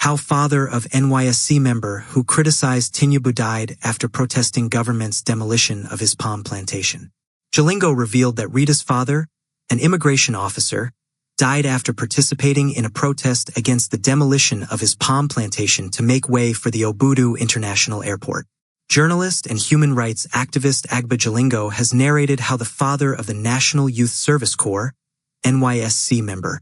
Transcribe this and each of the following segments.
How father of NYSC member who criticized Tinubu died after protesting government's demolition of his palm plantation. Jalingo revealed that Rita's father, an immigration officer, died after participating in a protest against the demolition of his palm plantation to make way for the Obudu International Airport. Journalist and human rights activist Agba Jalingo has narrated how the father of the National Youth Service Corps, NYSC member,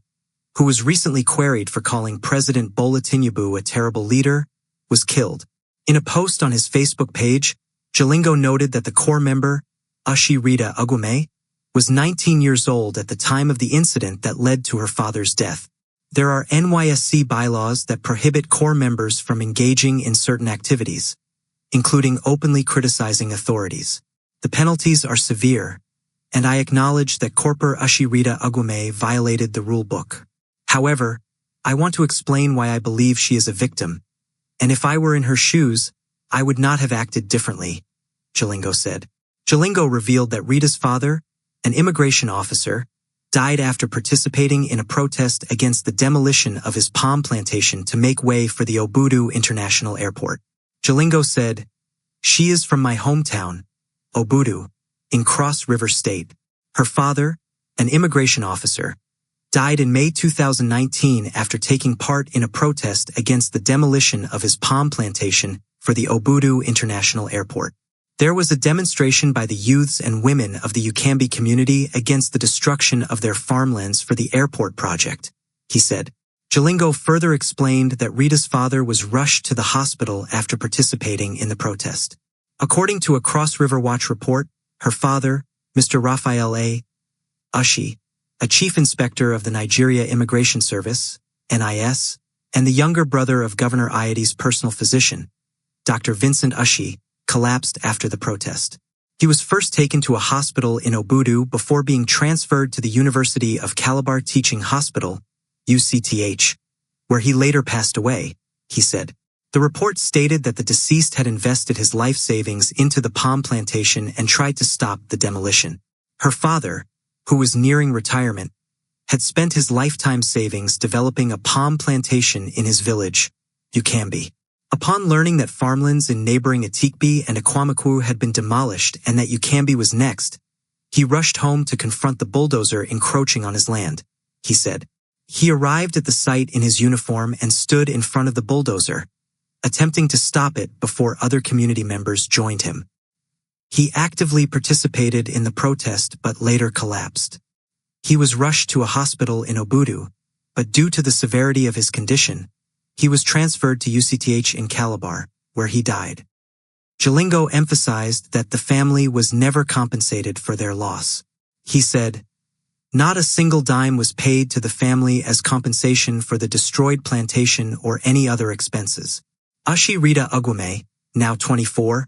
who was recently queried for calling President Bola Tinubu a terrible leader, was killed. In a post on his Facebook page, Jalingo noted that the Corps member, Ushi Rita Ugume, was 19 years old at the time of the incident that led to her father's death. There are NYSC bylaws that prohibit Corps members from engaging in certain activities, including openly criticizing authorities. The penalties are severe, and I acknowledge that Corporal Ushi Rita Ugume violated the rule book. However, I want to explain why I believe she is a victim, and if I were in her shoes, I would not have acted differently, Jalingo said. Jalingo revealed that Rita's father, an immigration officer, died after participating in a protest against the demolition of his palm plantation to make way for the Obudu International Airport. Jalingo said, "She is from my hometown, Obudu, in Cross River State. Her father, an immigration officer, died in May 2019 after taking part in a protest against the demolition of his palm plantation for the Obudu International Airport. There was a demonstration by the youths and women of the Ukambi community against the destruction of their farmlands for the airport project," he said. Jalingo further explained that Rita's father was rushed to the hospital after participating in the protest. According to a Cross River Watch report, her father, Mr. Raphael A. Ushi, a chief inspector of the Nigeria Immigration Service, NIS, and the younger brother of Governor Ayede's personal physician, Dr. Vincent Ushi, collapsed after the protest. He was first taken to a hospital in Obudu before being transferred to the University of Calabar Teaching Hospital, UCTH, where he later passed away, he said. The report stated that the deceased had invested his life savings into the palm plantation and tried to stop the demolition. Her father, who was nearing retirement, had spent his lifetime savings developing a palm plantation in his village, Ukambi. Upon learning that farmlands in neighboring Atikbi and Akwamaku had been demolished and that Ukambi was next, he rushed home to confront the bulldozer encroaching on his land, he said. He arrived at the site in his uniform and stood in front of the bulldozer, attempting to stop it before other community members joined him. He actively participated in the protest but later collapsed. He was rushed to a hospital in Obudu, but due to the severity of his condition, he was transferred to UCTH in Calabar, where he died. Jalingo emphasized that the family was never compensated for their loss. He said, "Not a single dime was paid to the family as compensation for the destroyed plantation or any other expenses." Ushi Rita Ugume, now 24,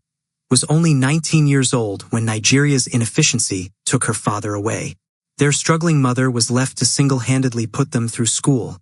was only 19 years old when Nigeria's inefficiency took her father away. Their struggling mother was left to single-handedly put them through school,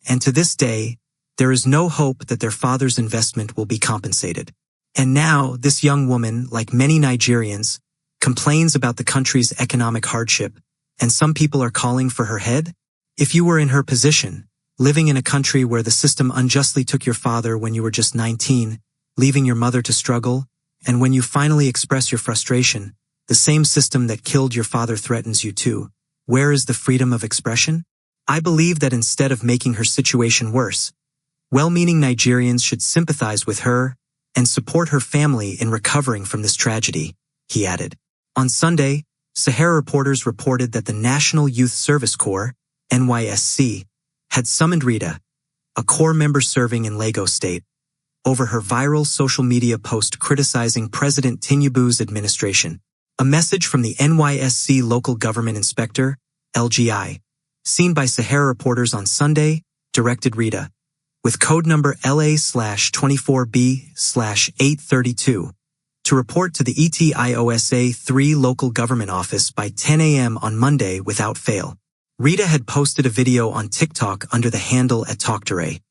and to this day, there is no hope that their father's investment will be compensated. And now, this young woman, like many Nigerians, complains about the country's economic hardship, and some people are calling for her head? If you were in her position, living in a country where the system unjustly took your father when you were just 19, leaving your mother to struggle, and when you finally express your frustration, the same system that killed your father threatens you too, where is the freedom of expression? I believe that instead of making her situation worse, well-meaning Nigerians should sympathize with her and support her family in recovering from this tragedy, he added. On Sunday, Sahara reporters reported that the National Youth Service Corps, NYSC, had summoned Rita, a Corps member serving in Lagos State, over her viral social media post criticizing President Tinubu's administration. A message from the NYSC local government inspector, LGI, seen by Sahara reporters on Sunday, directed Rita, with code number LA/24B/832, to report to the ETIOSA 3 local government office by 10 a.m. on Monday without fail. Rita had posted a video on TikTok under the handle @TalkToRay,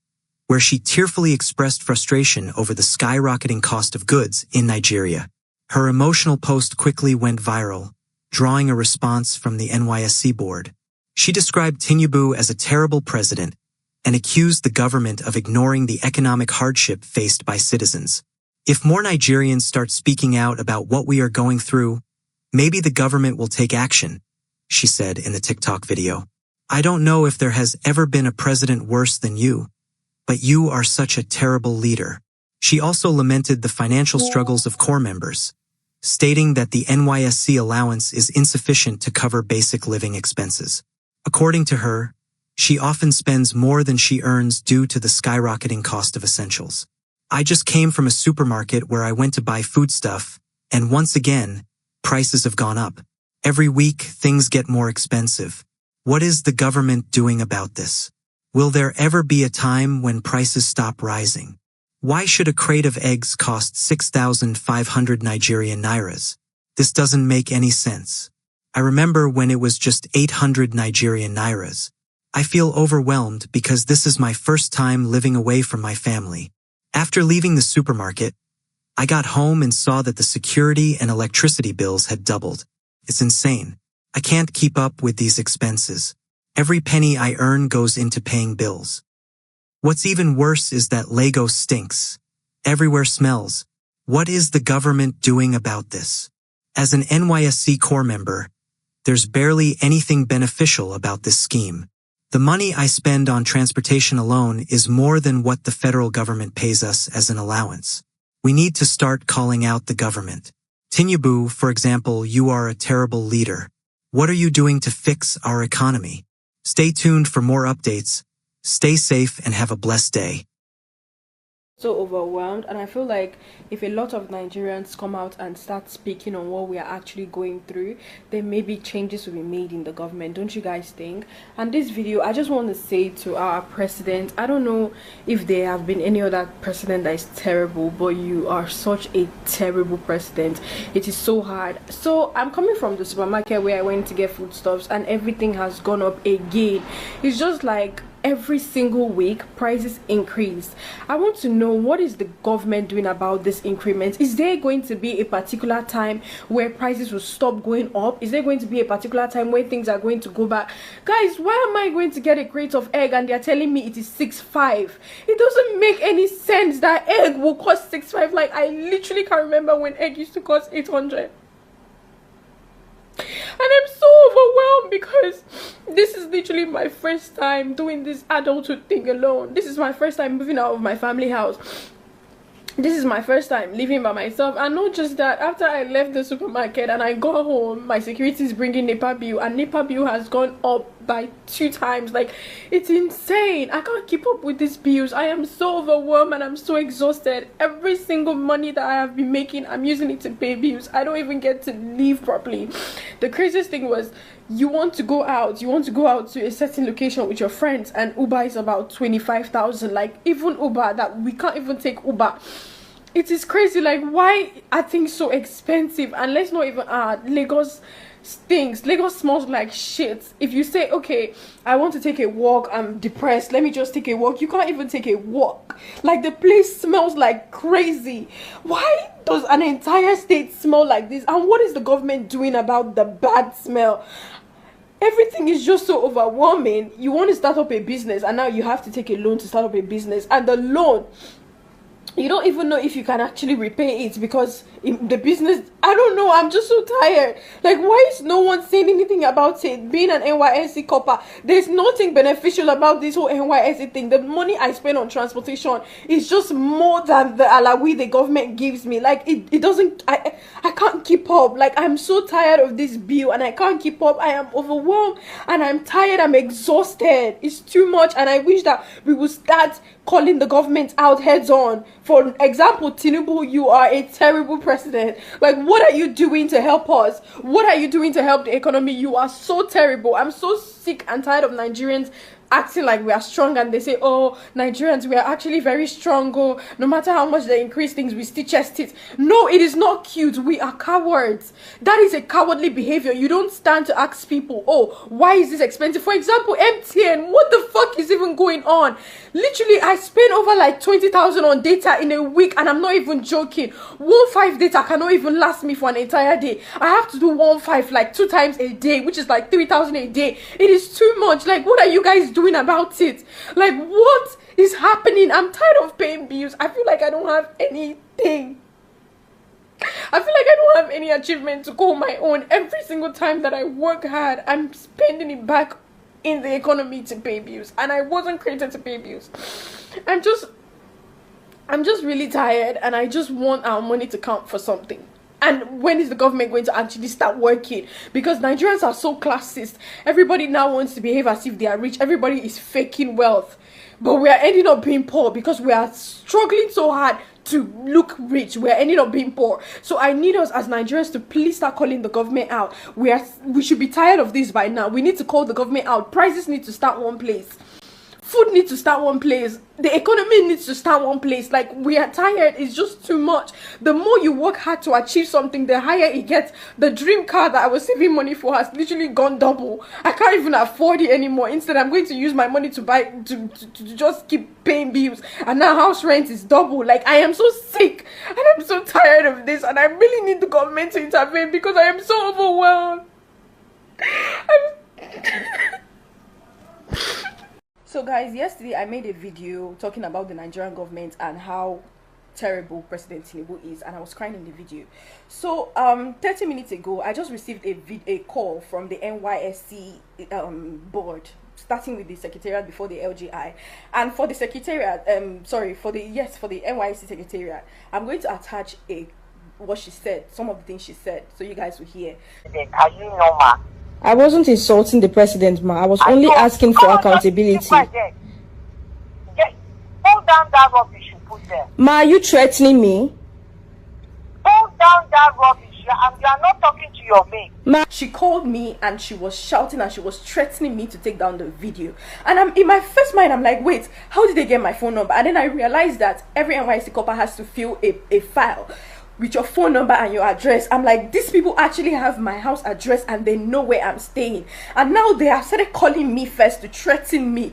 where she tearfully expressed frustration over the skyrocketing cost of goods in Nigeria. Her emotional post quickly went viral, drawing a response from the NYSC board. She described Tinubu as a terrible president and accused the government of ignoring the economic hardship faced by citizens. If more Nigerians start speaking out about what we are going through, maybe the government will take action, she said in the TikTok video. I don't know if there has ever been a president worse than you, but you are such a terrible leader. She also lamented the financial struggles of corps members, stating that the NYSC allowance is insufficient to cover basic living expenses. According to her, she often spends more than she earns due to the skyrocketing cost of essentials. I just came from a supermarket where I went to buy foodstuff, and once again, prices have gone up. Every week, things get more expensive. What is the government doing about this? Will there ever be a time when prices stop rising? Why should a crate of eggs cost 6,500 Nigerian nairas? This doesn't make any sense. I remember when it was just 800 Nigerian nairas. I feel overwhelmed because this is my first time living away from my family. After leaving the supermarket, I got home and saw that the security and electricity bills had doubled. It's insane. I can't keep up with these expenses. Every penny I earn goes into paying bills. What's even worse is that Lagos stinks. Everywhere smells. What is the government doing about this? As an NYSC corps member, there's barely anything beneficial about this scheme. The money I spend on transportation alone is more than what the federal government pays us as an allowance. We need to start calling out the government. Tinubu, for example, you are a terrible leader. What are you doing to fix our economy? Stay tuned for more updates. Stay safe and have a blessed day. So overwhelmed, and I feel like if a lot of Nigerians come out and start speaking on what we are actually going through, then maybe changes will be made in the government. Don't you guys think? And this video, I just want to say to our president, I don't know if there have been any other president that is terrible, but you are such a terrible president. It is so hard. So I'm coming from the supermarket where I went to get foodstuffs, and everything has gone up again. It's just like every single week prices increase. I want to know, what is the government doing about this increment? Is there going to be a particular time where prices will stop going up? Is there going to be a particular time where things are going to go back? Guys, why am I going to get a crate of egg and they're telling me it is 6.5? It doesn't make any sense that egg will cost 6.5. Like, I literally can't remember when egg used to cost 800. And I'm so overwhelmed because this is literally my first time doing this adulthood thing alone. This is my first time moving out of my family house. This is my first time living by myself. And not just that, after I left the supermarket and I got home, my security is bringing NEPA bill, and NEPA bill has gone up by 2 times. Like, it's insane. I can't keep up with these bills. I am so overwhelmed and I'm so exhausted. Every single money that I have been making, I'm using it to pay bills. I don't even get to live properly. The craziest thing was, you want to go out to a certain location with your friends, and Uber is about 25,000. Like, even Uber, that we can't even take Uber. It is crazy. Like, why are things so expensive? And let's not even Lagos stinks. Lagos smells like shit. If you say, okay, I want to take a walk, I'm depressed, let me just take a walk, you can't even take a walk. Like, the place smells like crazy. Why does an entire state smell like this? And what is the government doing about the bad smell? Everything is just so overwhelming. You want to start up a business, and now you have to take a loan to start up a business, and the loan, you don't even know if you can actually repay it, because in the business, I don't know, I'm just so tired. Like, why is no one saying anything about it? Being an NYSC copper, there's nothing beneficial about this whole NYSC thing. The money I spend on transportation is just more than the alawi the government gives me. Like, it doesn't, I can't keep up. Like, I'm so tired of this bill and I can't keep up. I am overwhelmed and I'm tired, I'm exhausted. It's too much, and I wish that we would start calling the government out heads on. For example, Tinubu, you are a terrible president. Like, what are you doing to help us? What are you doing to help the economy? You are so terrible. I'm so sick and tired of Nigerians acting like we are strong, and they say, oh, Nigerians, we are actually very strong. Oh, no matter how much they increase things, we still chest it. No, it is not cute. We are cowards. That is a cowardly behavior. You don't stand to ask people, oh, why is this expensive? For example, MTN, what the fuck is even going on? Literally, I spend over like 20,000 on data in a week, and I'm not even joking. 1.5 data cannot even last me for an entire day. I have to do 1.5 like 2 times a day, which is like 3,000 a day. It is too much. Like, what are you guys doing doing about it? Like, what is happening? I'm tired of paying bills. I feel like I don't have anything. I feel like I don't have any achievement to call my own. Every single time that I work hard, I'm spending it back in the economy to pay bills, and I wasn't created to pay bills. I'm just really tired, and I just want our money to count for something. And when is the government going to actually start working? Because Nigerians are so classist. Everybody now wants to behave as if they are rich. Everybody is faking wealth, but we are ending up being poor because we are struggling so hard to look rich. We're ending up being poor. So I need us as Nigerians to please start calling the government out. We should be tired of this by now. We need to call the government out. Prices need to start one place. Food needs to start one place. The economy needs to start one place. Like, we are tired. It's just too much. The more you work hard to achieve something, the higher it gets. The dream car that I was saving money for has literally gone double. I can't even afford it anymore. Instead, I'm going to use my money to buy to just keep paying bills. And now house rent is double. Like, I am so sick and I'm so tired of this, and I really need the government to intervene because I am so overwhelmed. So guys, yesterday I made a video talking about the Nigerian government and how terrible President Tinubu is, and I was crying in the video. So 30 minutes ago, I just received a call from the NYSC board, starting with the secretariat before the LGI. And for the secretariat, for the NYSC secretariat, I'm going to attach what she said, some of the things she said, so you guys will hear. Are you normal? I wasn't insulting the president, ma. I was only asking for accountability. Hold down that rubbish you put there. Ma, are you threatening me? Hold down that rubbish. You are not talking to your mate. Ma, she called me and she was shouting and she was threatening me to take down the video. And I'm in my first mind, I'm like, wait, how did they get my phone number? And then I realized that every NYSC copper has to fill a file with your phone number and your address. I'm like, these people actually have my house address and they know where I'm staying. And now they have started calling me first to threaten me.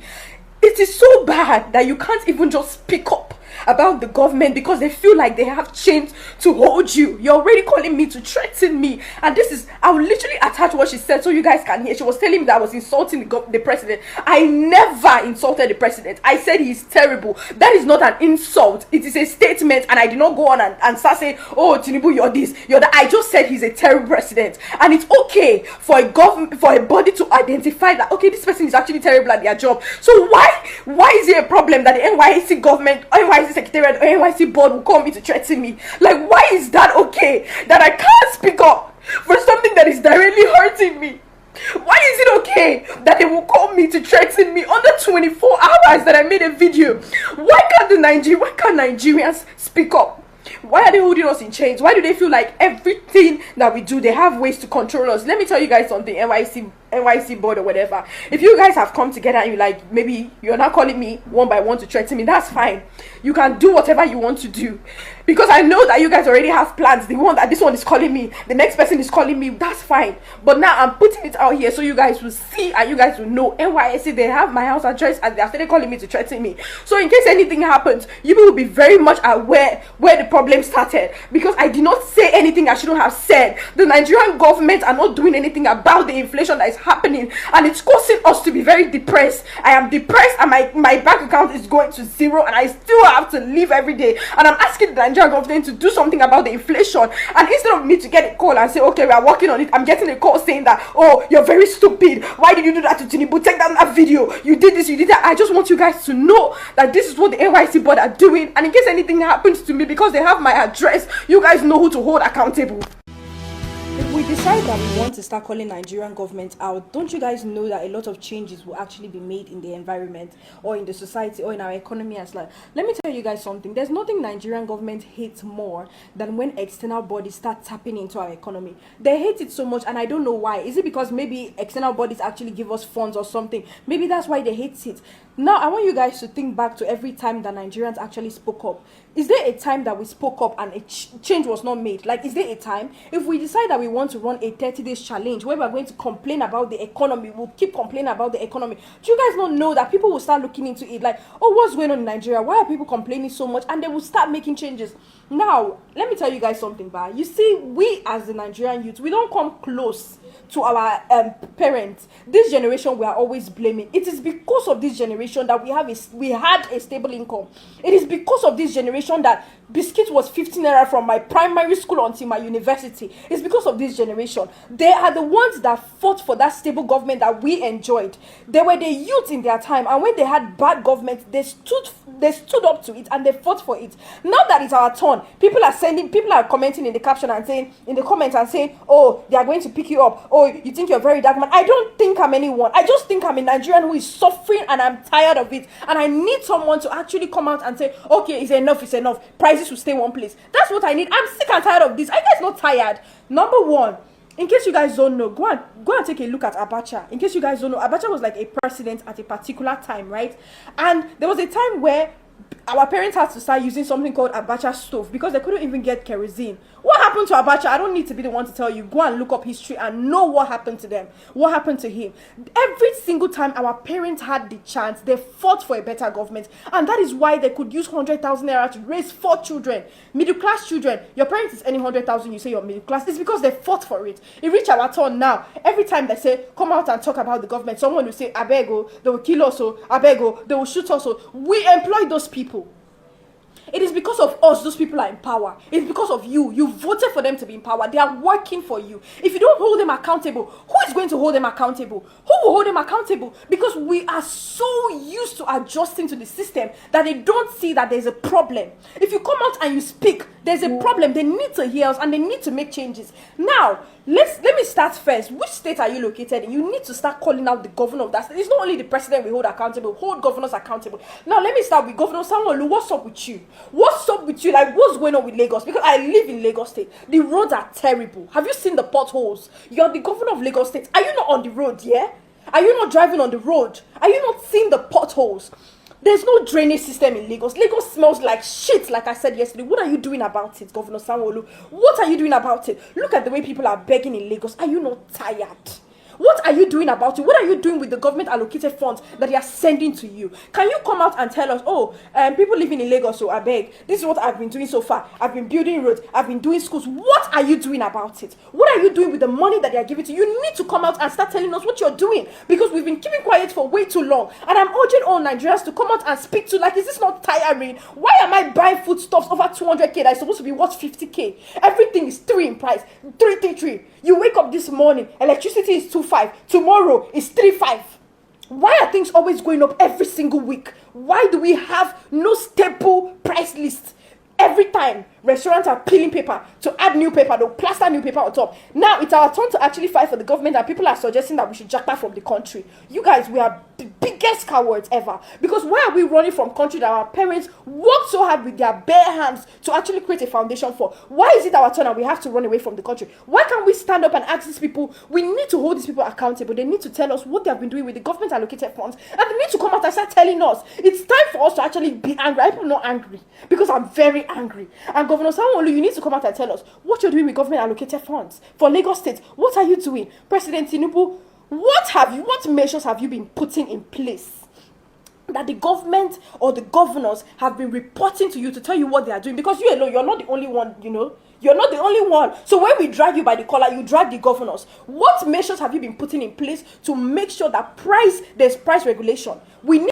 It is so bad that you can't even just speak up about the government because they feel like they have chains to hold you. You're already calling me to threaten me. And this is, I will literally attach what she said so you guys can hear. She was telling me that I was insulting the president. I never insulted the president. I said he's terrible. That is not an insult. It is a statement, and I did not go on and start saying, oh, Tinubu, you're this, you're that. I just said he's a terrible president. And it's okay for a government, for a body to identify that, okay, this person is actually terrible at their job. So why is it a problem that the NYSC government, NYSC secretariat, or NYSC board will call me to threaten me? Like, why is that okay? That I can't speak up for something that is directly hurting me? Why is it okay that they will call me to threaten me under 24 hours that I made a video? Why can't Nigerians speak up? Why are they holding us in chains? Why do they feel like everything that we do, they have ways to control us? Let me tell you guys something, NYC board or whatever. If you guys have come together and you like, maybe you're not calling me one by one to threaten me, that's fine. You can do whatever you want to do. Because I know that you guys already have plans. The one that this one is calling me, the next person is calling me, that's fine. But now I'm putting it out here so you guys will see and you guys will know. NYSC, they have my house address and they are still calling me to threaten me. So in case anything happens, you will be very much aware where the problem started. Because I did not say anything I shouldn't have said. The Nigerian government are not doing anything about the inflation that is happening, and it's causing us to be very depressed. I am depressed and my bank account is going to zero and I still have to live every day. And I'm asking the Nigerian government to do something about the inflation. And instead of me to get a call and say, okay, we are working on it, I'm getting a call saying that, oh, you're very stupid. Why did you do that to Tinubu? Take down that video. You did this, you did that. I just want you guys to know that this is what the NYC board are doing. And in case anything happens to me, because they have my address, you guys know who to hold accountable. If we decide that we want to start calling Nigerian government out, don't you guys know that a lot of changes will actually be made in the environment or in the society or in our economy as well? Let me tell you guys something. There's nothing Nigerian government hates more than when external bodies start tapping into our economy. They hate it so much, and I don't know why. Is it because maybe external bodies actually give us funds or something? Maybe that's why they hate it. Now, I want you guys to think back to every time that Nigerians actually spoke up. Is there a time that we spoke up and a change was not made? Like, is there a time? If we decide that we want to to run a 30 days challenge where we're going to complain about the economy. We'll keep complaining about the economy. Do you guys not know that people will start looking into it like, oh, what's going on in Nigeria? Why are people complaining so much? And they will start making changes. Now, let me tell you guys something, Ba. You see, we as the Nigerian youth, we don't come close to our parents. This generation we are always blaming. It is because of this generation that we had a stable income. It is because of this generation that biscuit was 15 naira from my primary school until my university. It's because of this generation. They are the ones that fought for that stable government that we enjoyed. They were the youth in their time, and when they had bad government, they stood up to it and they fought for it. Now that it's our turn, people are commenting in the caption and saying, in the comments and saying, oh, they are going to pick you up. Oh, you think you're a very dark man. I don't think I'm anyone. I just think I'm a Nigerian who is suffering and I'm tired of it. And I need someone to actually come out and say, okay, it's enough. Prices will stay one place. That's what I need. I'm sick and tired of this. Are you guys not tired? Number one, in case you guys don't know, go and take a look at Abacha. In case you guys don't know, Abacha was like a president at a particular time, right? And there was a time where our parents had to start using something called Abacha stove because they couldn't even get kerosene. What happened to Abacha? I don't need to be the one to tell you. Go and look up history and know what happened to them. What happened to him? Every single time our parents had the chance, they fought for a better government. And that is why they could use 100,000 naira to raise 4 children. Middle class children. Your parents is earning 100,000, you say you're middle class. It's because they fought for it. It reached our turn now. Every time they say, come out and talk about the government, someone will say, Abego, they will kill us, Abego, they will shoot us. We employ those people. It is because of us those people are in power. It's because of you. You voted for them to be in power. They are working for you. If you don't hold them accountable, who is going to hold them accountable? Who will hold them accountable? Because we are so used to adjusting to the system that they don't see that there's a problem. If you come out and you speak, there's a problem. They need to hear us and they need to make changes. Now, let me start first. Which state are you located in? You need to start calling out the governor of that state. It's not only the president we hold accountable. Hold governors accountable. Now, let me start with Governor Sanwo-Olu. What's up with you? What's up with you? Like, what's going on with Lagos? Because I live in Lagos State. The roads are terrible. Have you seen the potholes? You're the governor of Lagos State. Are you not on the road, yeah? Are you not driving on the road? Are you not seeing the potholes? There's no drainage system in Lagos. Lagos smells like shit, like I said yesterday. What are you doing about it, Governor Sanwo-Olu? What are you doing about it? Look at the way people are begging in Lagos. Are you not tired? What are you doing about it? What are you doing with the government allocated funds that they are sending to you? Can you come out and tell us, people living in Lagos, so I beg, this is what I've been doing so far. I've been building roads. I've been doing schools. What are you doing about it? What are you doing with the money that they are giving to you? You need to come out and start telling us what you're doing because we've been keeping quiet for way too long. And I'm urging all Nigerians to come out and speak to, like, is this not tiring? Why am I buying foodstuffs over 200k that is supposed to be worth 50k? Everything is 3 in price. 333. You wake up this morning, electricity is 2.5. Tomorrow is 3.5. Why are things always going up every single week? Why do we have no stable price list? Every time restaurants are peeling paper to add new paper, they'll plaster new paper on top. Now it's our turn to actually fight for the government, and people are suggesting that we should jack back from the country. You guys, we are the biggest cowards ever. Because why are we running from country that our parents worked so hard with their bare hands to actually create a foundation for? Why is it our turn and we have to run away from the country? Why can't we stand up and ask these people? We need to hold these people accountable. They need to tell us what they have been doing with the government allocated funds, and they need to come out and start telling us. It's time for us to actually be angry. I'm not angry because I'm very angry. And Governor Sanwo-Olu, you need to come out and tell us what you're doing with government allocated funds for Lagos State. What are you doing? President Tinubu, what measures have you been putting in place that the government or the governors have been reporting to you to tell you what they are doing? Because you alone, you're not the only one, You're not the only one. So when we drag you by the collar, you drag the governors. What measures have you been putting in place to make sure that there's price regulation? We need